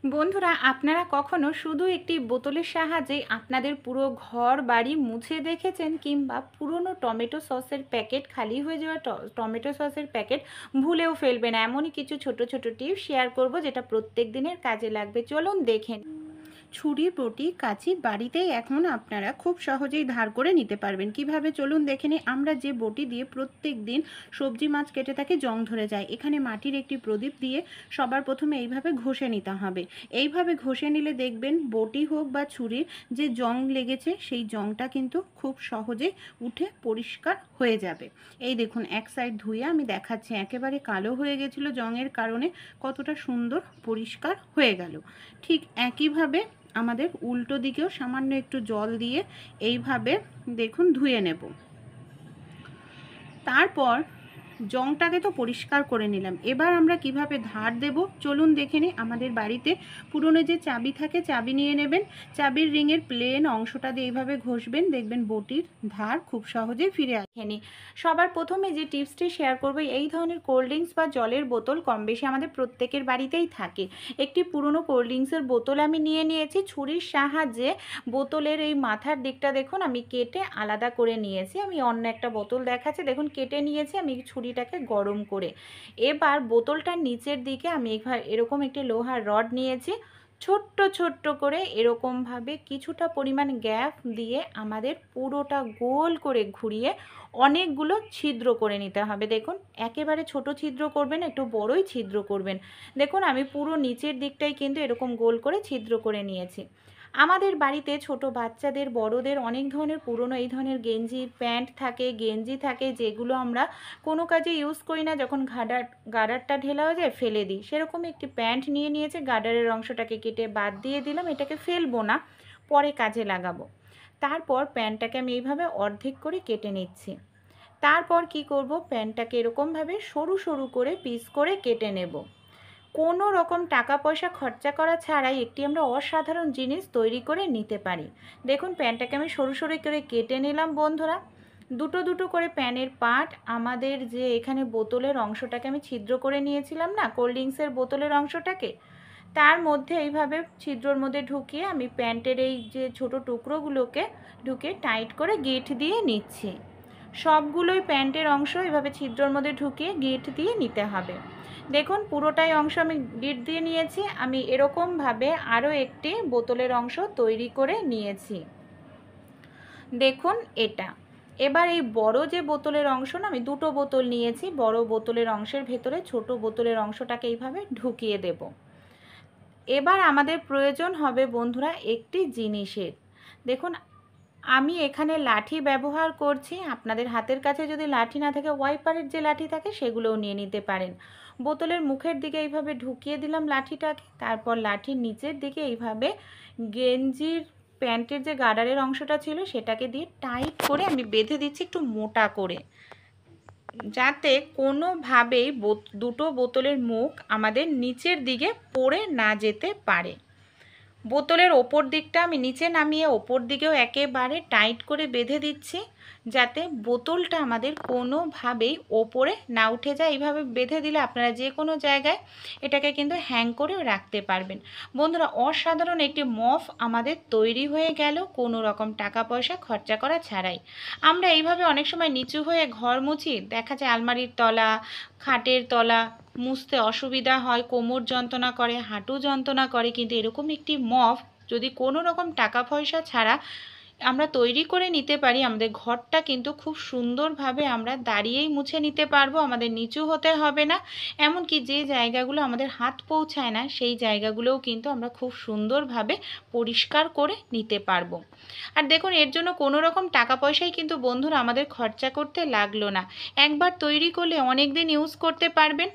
বন্ধুরা, আপনারা কখনো শুধু একটি বোতলের সাহায্যে আপনাদের পুরো ঘর বাড়ি মুছে দেখেছেন, কিংবা পুরনো টমেটো সসের প্যাকেট, খালি হয়ে যাওয়া টমেটো সসের প্যাকেট ভুলেও ফেলবেন? এমনই কিছু ছোট ছোট টিপস শেয়ার করব, যেটা প্রত্যেক দিনের কাজে লাগবে। চলুন দেখে নিই। ছুরি, বটি, কাঁচি বাড়িতেই এখন আপনারা খুব সহজেই ধার করে নিতে পারবেন। কিভাবে চলুন দেখে নিই। আমরা যে বটি দিয়ে প্রত্যেক দিন সবজি মাছ কেটে থাকি, জং ধরে যায়, এখানে মাটির একটি প্রদীপ দিয়ে সবার প্রথমে এইভাবে ঘষে নিতে হবে। এইভাবে ঘষে নিলে দেখবেন বটি হোক বা ছুরির যে জং লেগেছে, সেই জংটা কিন্তু খুব সহজেই উঠে পরিষ্কার হয়ে যাবে। এই দেখুন, এক সাইড ধুয়ে আমি দেখাচ্ছি, একেবারে কালো হয়ে গেছিলো জংয়ের কারণে, কতটা সুন্দর পরিষ্কার হয়ে গেল। ঠিক একইভাবে আমাদের উল্টো দিকেও সামান্য একটু জল দিয়ে এইভাবে দেখুন ধুয়ে নেব। তারপর জংটাকে তো পরিষ্কার করে নিলাম, এবার আমরা কিভাবে ধার দেব চলুন দেখে নিই। আমাদের বাড়িতে পুরনো যে চাবি থাকে, চাবি নিয়ে নেবেন, চাবির রিংয়ের প্লেন অংশটা দিয়ে এইভাবে ঘষবেন, দেখবেন বটির ধার খুব সহজেই ফিরে আসেনি। সবার প্রথমে যে টিপসটি শেয়ার করব, এই ধরনের কোল্ড ড্রিঙ্কস বা জলের বোতল কম বেশি আমাদের প্রত্যেকের বাড়িতেই থাকে। একটি পুরনো কোল্ড ড্রিঙ্কসের বোতল আমি নিয়ে নিয়েছি, ছুরির সাহায্যে বোতলের এই মাথার দিকটা দেখুন আমি কেটে আলাদা করে নিয়েছি। আমি অন্য একটা বোতল দেখাচ্ছি, দেখুন কেটে নিয়েছি আমি ছুরিটাকে গরম করে। এবার বোতলটার নিচের দিকে আমি এরকম একটি লোহার রড নিয়েছি, ছোট্ট ছোট্ট করে এরকমভাবে কিছুটা পরিমাণ গ্যাপ দিয়ে আমাদের পুরোটা গোল করে ঘুরিয়ে অনেকগুলো ছিদ্র করে নিতে হবে। দেখুন, একেবারে ছোট ছিদ্র করবেন, একটু বড়ই ছিদ্র করবেন। দেখুন আমি পুরো নিচের দিকটাই কিন্তু এরকম গোল করে ছিদ্র করে নিয়েছি। আমাদের বাড়িতে ছোট বাচ্চাদের, বড়দের অনেক ধরনের পুরনো এই ধরনের গেঞ্জি প্যান্ট থাকে, গেঞ্জি থাকে, যেগুলো আমরা কোনো কাজে ইউজ করি না, যখন গার্ডারটা ঢেলা হয়ে যায় ফেলে দিই। সেরকম একটি প্যান্ট নিয়ে নিয়েছে, গার্ডারের অংশটাকে কেটে বাদ দিয়ে দিলাম, এটাকে ফেলবো না, পরে কাজে লাগাবো। তারপর প্যান্টটাকে আমি এইভাবে অর্ধেক করে কেটে নিচ্ছি। তারপর কি করব, প্যান্টটাকে এরকমভাবে সরু সরু করে পিস করে কেটে নেব। কোনো রকম টাকা পয়সা খরচা করা ছাড়াই একটি আমরা অসাধারণ জিনিস তৈরি করে নিতে পারি। দেখুন প্যানটাকে আমি সরু সরু করে কেটে নিলাম বন্ধুরা। দুটো দুটো করে প্যানের পার্ট, আমাদের যে এখানে বোতলের অংশটাকে আমি ছিদ্র করে নিয়েছিলাম না, কোল্ড ড্রিঙ্কসের বোতলের অংশটাকে, তার মধ্যে এইভাবে ছিদ্রর মধ্যে ঢুকিয়ে আমি প্যান্টের এই যে ছোট টুকরোগুলোকে ঢুকে টাইট করে গিঁট দিয়ে নিচ্ছি। সবগুলোই প্যান্টের অংশ এভাবে ছিদ্রর মধ্যে ঢুকিয়ে গিঁট দিয়ে নিতে হবে। দেখুন পুরোটাই অংশ আমি গিঁট দিয়ে নিয়েছি। আমি এরকমভাবে আরও একটি বোতলের অংশ তৈরি করে নিয়েছি। দেখুন এটা। এবার এই বড় যে বোতলের অংশ না, আমি দুটো বোতল নিয়েছি, বড় বোতলের অংশের ভেতরে ছোট বোতলের অংশটাকে এইভাবে ঢুকিয়ে দেব। এবার আমাদের প্রয়োজন হবে বন্ধুরা একটি জিনিসের। দেখুন আমি এখানে লাঠি ব্যবহার করছি, আপনাদের হাতের কাছে যদি লাঠি না থাকে, ওয়াইপারের যে লাঠি থাকে সেগুলোও নিয়ে নিতে পারেন। বোতলের মুখের দিকে এইভাবে ঢুকিয়ে দিলাম লাঠিটাকে, তারপর লাঠির নিচের দিকে এইভাবে গেঞ্জির প্যান্টের যে গার্ডারের অংশটা ছিল সেটাকে দিয়ে টাইট করে আমি বেঁধে দিচ্ছি একটু মোটা করে, যাতে কোনোভাবেই দুটো বোতলের মুখ আমাদের নিচের দিকে পড়ে না যেতে পারে। বোতলের ওপর দিকটা আমি নিচে নামিয়ে ওপর দিকেও একেবারে টাইট করে বেঁধে দিচ্ছি, যাতে বোতলটা আমাদের কোনোভাবেই ওপরে না উঠে যায়। এইভাবে বেঁধে দিলে আপনারা যে কোনো জায়গায় এটাকে কিন্তু হ্যাং করে রাখতে পারবেন। বন্ধুরা, অসাধারণ একটি মফ আমাদের তৈরি হয়ে গেল, কোনো রকম টাকা পয়সা খরচা করা ছাড়াই। আমরা এইভাবে অনেক সময় নিচু হয়ে ঘর মুছি, দেখা যায় আলমারির তলা, খাটের তলা মুছতে অসুবিধা হয়, কোমর যন্ত্রণা করে, হাঁটু যন্ত্রণা করে, কিন্তু এরকম একটি মপ যদি কোনো রকম টাকা পয়সা ছাড়া আমরা তৈরি করে নিতে পারি, আমাদের ঘরটা কিন্তু খুব সুন্দরভাবে আমরা দাঁড়িয়েই মুছে নিতে পারবো, আমাদের নিচু হতে হবে না। এমনকি যে জায়গাগুলো আমাদের হাত পৌঁছায় না, সেই জায়গাগুলোও কিন্তু আমরা খুব সুন্দরভাবে পরিষ্কার করে নিতে পারবো। আর দেখুন এর জন্য কোনো রকম টাকা পয়সাই কিন্তু বন্ধুরা আমাদের খরচা করতে লাগলো না। একবার তৈরি করলে অনেক দিন ইউজ করতে পারবেন।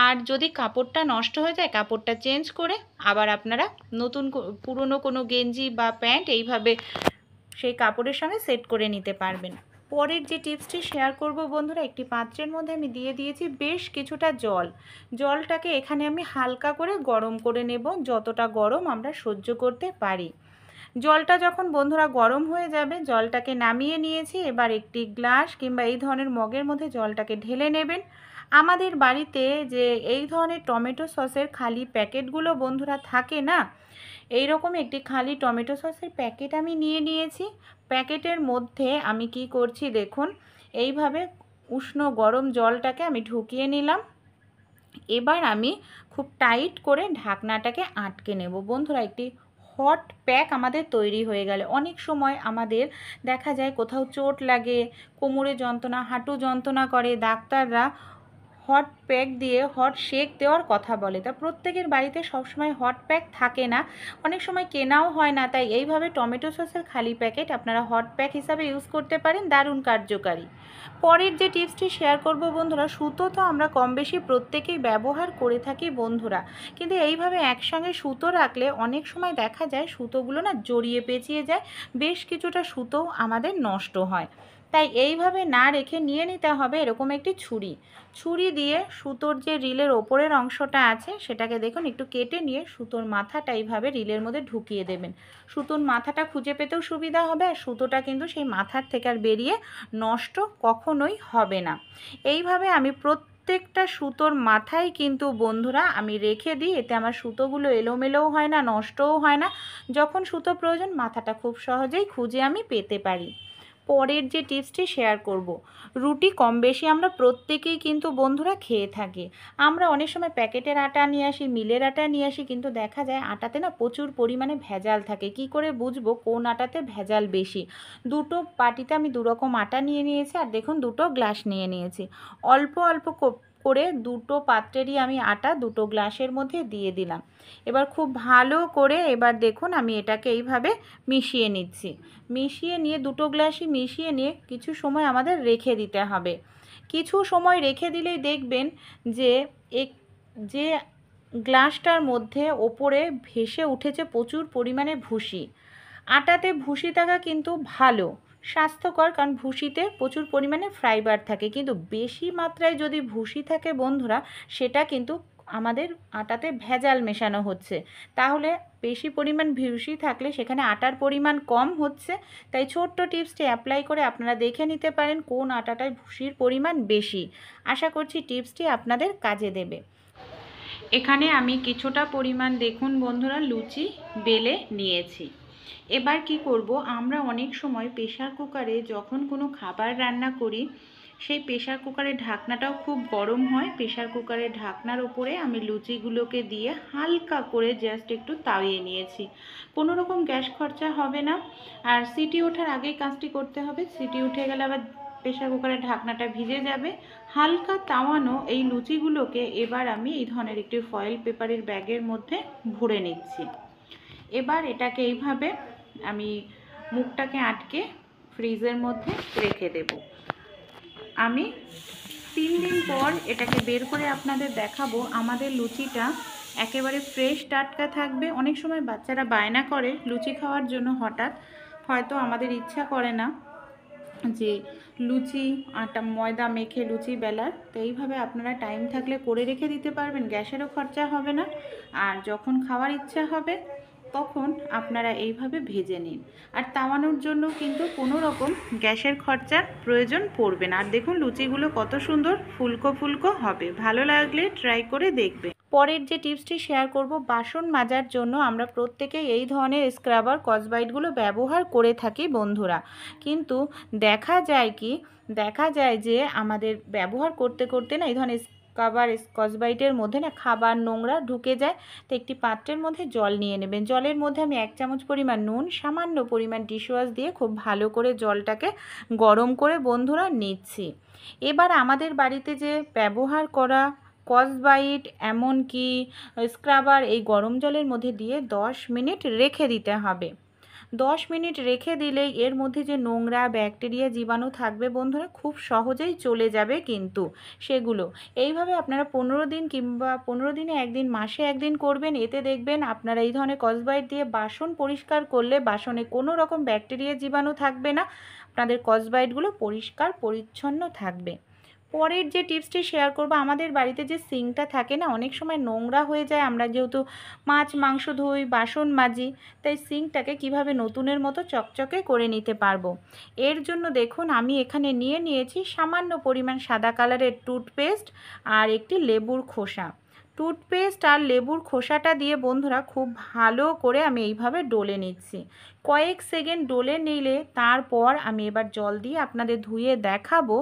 আর যদি কাপড়টা নষ্ট হয়ে যায়, কাপড়টা চেঞ্জ করে আবার আপনারা নতুন পুরনো কোনো গেঞ্জি বা প্যান্ট এইভাবে সেই কাপড়ের সঙ্গে সেট করে নিতে পারবেন। পরের যে টিপসটি শেয়ার করব বন্ধুরা, একটি পাত্রের মধ্যে আমি দিয়ে দিয়েছি বেশ কিছুটা জল। জলটাকে এখানে আমি হালকা করে গরম করে নেব, যতটা গরম আমরা সহ্য করতে পারি। জলটা যখন বন্ধুরা গরম হয়ে যাবে, জলটাকে নামিয়ে নিয়েছি। এবার একটি গ্লাস কিংবা এই ধরনের মগের মধ্যে জলটাকে ঢেলে নেবেন। আমাদের বাড়িতে যে এই ধরনের টমেটো সসের খালি প্যাকেটগুলো বন্ধুরা থাকে না, এই রকম একটি খালি টমেটো সসের প্যাকেট আমি নিয়ে নিয়েছি। প্যাকেটের মধ্যে আমি কি করছি দেখুন, এইভাবে উষ্ণ গরম জলটাকে আমি ঢুকিয়ে নিলাম। এবার আমি খুব টাইট করে ঢাকনাটাকে আটকে নেব। বন্ধুরা, একটি হট প্যাক আমাদের তৈরি হয়ে গেল। অনেক সময় আমাদের দেখা যায় কোথাও চোট লাগে, কোমরে যন্ত্রণা, হাঁটু যন্ত্রণা করে, ডাক্তাররা হট প্যাক দিয়ে হট শেক দেওয়ার কথা বলে। তা প্রত্যেকের বাড়িতে সবসময় হট প্যাক থাকে না, অনেক সময় কেনাও হয় না। তাই এইভাবে টমেটো সসের খালি প্যাকেট আপনারা হট প্যাক হিসাবে ইউজ করতে পারেন, দারুণ কার্যকারী। পরের যে টিপসটি শেয়ার করব বন্ধুরা, সুতো তো আমরা কম বেশি প্রত্যেকেই ব্যবহার করে থাকি বন্ধুরা, কিন্তু এইভাবে একসঙ্গে সুতো রাখলে অনেক সময় দেখা যায় সুতোগুলো না জড়িয়ে পেঁচিয়ে যায়, বেশ কিছুটা সুতো আমাদের নষ্ট হয়। তাই এইভাবে না রেখে নিয়ে নিতে হবে এরকম একটি ছুরি দিয়ে সুতোর যে রিলের ওপরের অংশটা আছে সেটাকে দেখুন একটু কেটে নিয়ে সুতোর মাথাটা এইভাবে রিলের মধ্যে ঢুকিয়ে দেবেন। সুতোর মাথাটা খুঁজে পেতেও সুবিধা হবে, আর সুতোটা কিন্তু সেই মাথার থেকে আর বেরিয়ে নষ্ট কখনোই হবে না। এইভাবে আমি প্রত্যেকটা সুতোর মাথায় কিন্তু বন্ধুরা আমি রেখে দিই, এতে আমার সুতোগুলো এলোমেলোও হয় না, নষ্টও হয় না। যখন সুতো প্রয়োজন মাথাটা খুব সহজেই খুঁজে আমি পেতে পারি। পরের যে টিপসটি শেয়ার করব, রুটি কম বেশি আমরা প্রত্যেকেই কিন্তু বন্ধুরা খেয়ে থাকি। আমরা অনেক সময় প্যাকেটের আটা নিয়ে আসি, মিলের আটা নিয়ে আসি, কিন্তু দেখা যায় আটাতে না প্রচুর পরিমাণে ভেজাল থাকে। কি করে বুঝবো কোন আটাতে ভেজাল বেশি? দুটো বাটিতে আমি দুরকম আটা নিয়ে নিয়েছি, আর দেখুন দুটো গ্লাস নিয়ে নিয়েছি। অল্প অল্প করে দুটো পাত্রেরই আমি আটা দুটো গ্লাসের মধ্যে দিয়ে দিলাম। এবার খুব ভালো করে এবার দেখুন আমি এটাকে এইভাবে মিশিয়ে নিচ্ছি। মিশিয়ে নিয়ে দুটো গ্লাসই মিশিয়ে নিয়ে কিছু সময় আমাদের রেখে দিতে হবে। কিছু সময় রেখে দিলেই দেখবেন যে যে গ্লাসটার মধ্যে ওপরে ভেসে উঠেছে প্রচুর পরিমাণে ভুসি। আটাতে ভুসি থাকা কিন্তু ভালো, স্বাস্থ্যকর, কারণ ভুসিতে প্রচুর পরিমাণে ফাইবার থাকে। কিন্তু বেশি মাত্রায় যদি ভুসি থাকে বন্ধুরা, সেটা কিন্তু আমাদের আটাতে ভেজাল মেশানো হচ্ছে। তাহলে বেশি পরিমাণ ভুসি থাকলে সেখানে আটার পরিমাণ কম হচ্ছে। তাই ছোট্ট টিপসটি অ্যাপ্লাই করে আপনারা দেখে নিতে পারেন কোন আটাটায় ভুসির পরিমাণ বেশি। আশা করছি টিপসটি আপনাদের কাজে দেবে। এখানে আমি কিছুটা পরিমাণ দেখুন বন্ধুরা লুচি বেলে নিয়েছি। এবার কি করব, আমরা অনেক সময় প্রেসার কুকারে যখন কোনো খাবার রান্না করি, সেই প্রেসার কুকারের ঢাকনাটাও খুব গরম হয়। প্রেসার কুকারের ঢাকনার ওপরে আমি লুচিগুলোকে দিয়ে হালকা করে জাস্ট একটু তাওয়িয়ে নিয়েছি। কোনো রকম গ্যাস খরচা হবে না, আর সিটি ওঠার আগেই কাজটি করতে হবে। সিটি উঠে গেলে আবার প্রেসার কুকারের ঢাকনাটা ভিজে যাবে। হালকা তাওয়ানো এই লুচিগুলোকে এবার আমি এই ধরনের একটি ফয়েল পেপারের ব্যাগের মধ্যে ভরে নিচ্ছি। এবার এটাকে এইভাবে আমি মুখটাকে আটকে ফ্রিজের মধ্যে রেখে দেব। আমি 3 দিন পর এটাকে বের করে আপনাদের দেখাবো। আমাদের লুচিটা একেবারে ফ্রেশ টাটকা থাকবে। অনেক সময় বাচ্চারা বায়না করে লুচি খাওয়ার জন্য, হঠাৎ হয়তো আমাদের ইচ্ছা করে না যে লুচি আটা ময়দা মেখে লুচি বেলার। তো এইভাবে আপনারা টাইম থাকলে করে রেখে দিতে পারবেন, গ্যাসেরও খরচা হবে না। আর যখন খাওয়ার ইচ্ছা হবে তখন আপনারা এইভাবে ভেজে নিন। আর তাওয়ানোর জন্য কিন্তু কোনো রকম গ্যাসের খরচার প্রয়োজন পড়বে না। আর দেখুন লুচিগুলো কত সুন্দর ফুলকো ফুলকো হবে। ভালো লাগলে ট্রাই করে দেখবে। পরের যে টিপসটি শেয়ার করব, বাসন মাজার জন্য আমরা প্রত্যেকেই এই ধরনের স্ক্রাবার কসবাইটগুলো ব্যবহার করে থাকি বন্ধুরা। কিন্তু দেখা যায় যে আমাদের ব্যবহার করতে করতে না এই ধরনের স্কচবাইটের মধ্যে না খাবার নোংরা ঢুকে যায়। তো একটি পাত্রের মধ্যে জল নিয়ে নেবেন। জলের মধ্যে আমি 1 চামচ পরিমাণ নুন, সামান্য পরিমাণ ডিশওয়াশ দিয়ে খুব ভালো করে জলটাকে গরম করে বন্ধুরা নিচ্ছি। এবার আমাদের বাড়িতে যে ব্যবহার করা স্কচবাইট এমনকি স্ক্রাবার এই গরম জলের মধ্যে দিয়ে 10 মিনিট রেখে দিতে হবে। 10 মিনিট রেখে দিলেই এর মধ্যে যে নোংরা ব্যাকটেরিয়া জীবাণু থাকবে বন্ধুরা খুব সহজেই চলে যাবে কিন্তু সেগুলো। এইভাবে আপনারা 15 দিন কিংবা 15 দিনে একদিন, মাসে একদিন করবেন। এতে দেখবেন আপনারা এই ধরনের স্কচবাইট দিয়ে বাসন পরিষ্কার করলে বাসনে কোনো রকম ব্যাকটেরিয়া জীবাণু থাকবে না, আপনাদের স্কচবাইটগুলো পরিষ্কার পরিচ্ছন্ন থাকবে। পরের যে টিপসটি শেয়ার করব, আমাদের বাড়িতে যে সিঙ্কটা থাকে না, অনেক সময় নোংরা হয়ে যায়, আমরা যেহেতু মাছ মাংস ধুই, বাসন মাজি, তাই সিঙ্কটাকে কিভাবে নতুনের মতো চকচকে করে নিতে পারবো। এর জন্য দেখুন আমি এখানে নিয়েছি সামান্য পরিমাণ সাদা কালারের টুথপেস্ট আর একটি লেবুর খোসা। টুথপেস্ট আর লেবুর খোসাটা দিয়ে বন্ধুরা খুব ভালো করে আমি এইভাবে ডলে নিচ্ছি। কয়েক সেকেন্ড ডলে নিলে তারপর আমি এবার জল দিয়ে আপনাদের ধুয়ে দেখাবো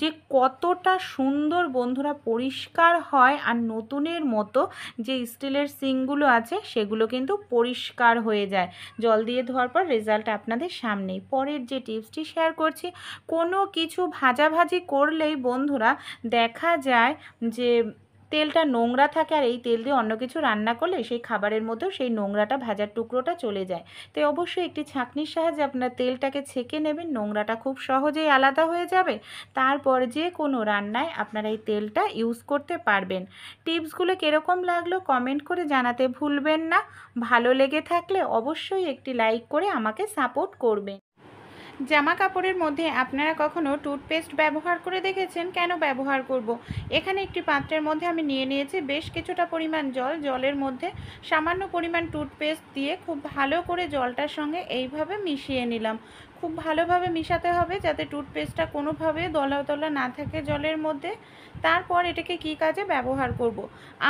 যে কতটা সুন্দর বন্ধুরা পরিষ্কার হয়, আর নতুনের মতো যে স্টিলের সিঙ্কগুলো আছে সেগুলো কিন্তু পরিষ্কার হয়ে যায় জল দিয়ে ধোয়ার পর। রেজাল্ট আপনাদের সামনেই। পরের যে টিপসটি শেয়ার করছি, কোনো কিছু ভাজাভাজি করলেই বন্ধুরা দেখা যায় যে তেলটা নোংরা থাকে, আর এই তেল দিয়ে অন্য কিছু রান্না করলে সেই খাবারের মধ্যেও সেই নোংরাটা, ভাজার টুকরোটা চলে যায়। তাই অবশ্যই একটি ছাঁকনির সাহায্যে আপনার তেলটাকে ছেঁকে নেবেন, নোংরাটা খুব সহজেই আলাদা হয়ে যাবে। তারপর যে কোনো রান্নায় আপনারা এই তেলটা ইউজ করতে পারবেন। টিপসগুলো কীরকম লাগলো কমেন্ট করে জানাতে ভুলবেন না। ভালো লেগে থাকলে অবশ্যই একটি লাইক করে আমাকে সাপোর্ট করবেন। জামা কাপড়ের মধ্যে আপনারা কখনো টুথপেস্ট ব্যবহার করে দেখেছেন? কেন ব্যবহার করব? এখানে একটি পাত্রের মধ্যে আমি নিয়েছি বেশ কিছুটা পরিমাণ জল। জলের মধ্যে সামান্য পরিমাণ টুথপেস্ট দিয়ে খুব ভালো করে জলটার সঙ্গে এইভাবে মিশিয়ে নিলাম। খুব ভালোভাবে মিশাতে হবে যাতে টুথপেস্টটা কোনোভাবে দলা তলা না থাকে জলের মধ্যে। তারপর এটাকে কী কাজে ব্যবহার করব।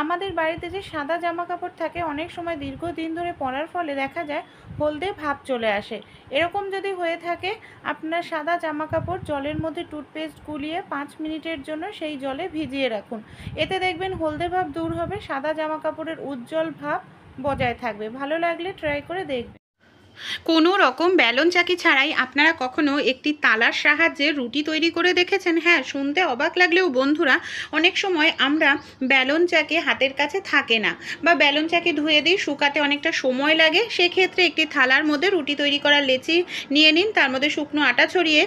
আমাদের বাড়িতে যে সাদা জামা কাপড় থাকে, অনেক সময় দীর্ঘদিন ধরে পরার ফলে দেখা যায় হলদে ভাব চলে আসে। এরকম যদি হয়ে থাকে, আপনার সাদা জামা কাপড় জলের মধ্যে টুথপেস্ট গুলিয়ে 5 মিনিটের জন্য সেই জলে ভিজিয়ে রাখুন। এতে দেখবেন হলদে ভাব দূর হবে, সাদা জামা কাপড়ের উজ্জ্বল ভাব বজায় থাকবে। ভালো লাগলে ট্রাই করে দেখবেন। কোনো রকম বেলন চাকি ছাড়াই আপনারা কখনো একটি তালার সাহায্যে রুটি তৈরি করে দেখেছেন? হ্যাঁ, শুনতে অবাক লাগলেও বন্ধুরা অনেক সময় আমরা বেলন চাকি হাতের কাছে থাকে না, বা বেলন চাকি ধুয়ে দিই, শুকাতে অনেকটা সময় লাগে। সেক্ষেত্রে একটি থালার মধ্যে রুটি তৈরি করা লেচি নিয়ে নিন, তার মধ্যে শুকনো আটা ছড়িয়ে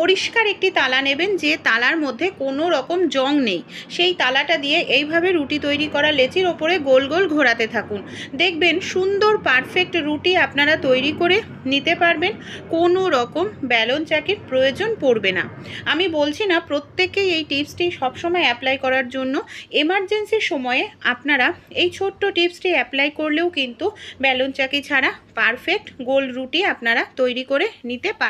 পরিষ্কার একটি তালা নেবেন, যে তালার মধ্যে কোনো রকম জং নেই। সেই তালাটা দিয়ে এইভাবে রুটি তৈরি করা লেচির ওপরে গোল গোল ঘোরাতে থাকুন। দেখবেন সুন্দর পারফেক্ট রুটি আপনারা তৈরি করে নিতে পারবেন। কোনো রকম বেলন চাকির প্রয়োজন পড়বে না। আমি বলছি না প্রত্যেকেই এই টিপসটি সবসময় অ্যাপ্লাই করার জন্য। এমার্জেন্সির সময়ে আপনারা এই ছোট্ট টিপসটি অ্যাপ্লাই করলেও কিন্তু বেলন চাকি ছাড়া পারফেক্ট গোল রুটি আপনারা তৈরি করে নিতে পারেন।